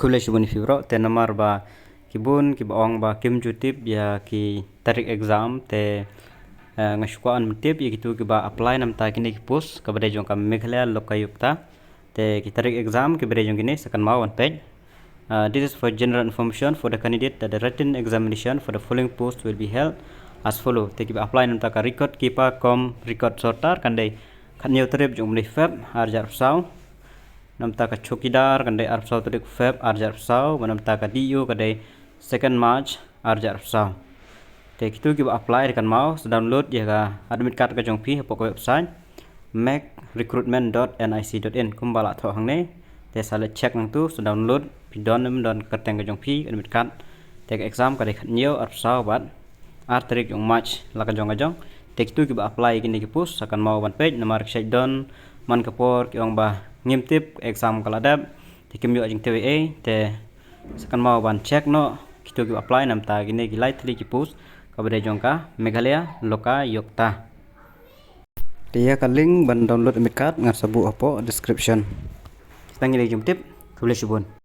Kule shibun fibro te namar ba kibun kibaong ba kim jutip ya ki tarik exam te ngasukaan mutip ya gitu kiba apply nam ta kini kipus kabade jong kam Meghalaya Lokayukta te ki tarik exam kibade jong kini second mau one page. This is for general information for the candidate that the written examination for the following post will be held as follow. Te kiba apply nam ta ka record kipa kom record sortar kandai khanyo trip jong mli feb arjar sau nam ta ka chokidar kandai arpsau tarik feb arjar sau nam ta ka diu kandai second March arjar sau te kitu kiba apply kan mau download ya ka admit card ka jong pi pok website macrecruitment.nic.in kumbala tho hangne te sale check nang tu download pi don kateng ka jong pi admit card te exam ka de khnyo arpsau bat tarik jong March la ka jong te kitu kiba apply kini kipus akan mau one page namar check don man kapor kiong ba ngimtip exam kaladap te kimyo jing TWA te sakan mau ban check no kitu ki apply nam ta gini gilai tli ki post kabade jongka Meghalaya Lokayukta dia ka link ban download admit card ngar sabu apo description tangi le jum tip kuble shubun.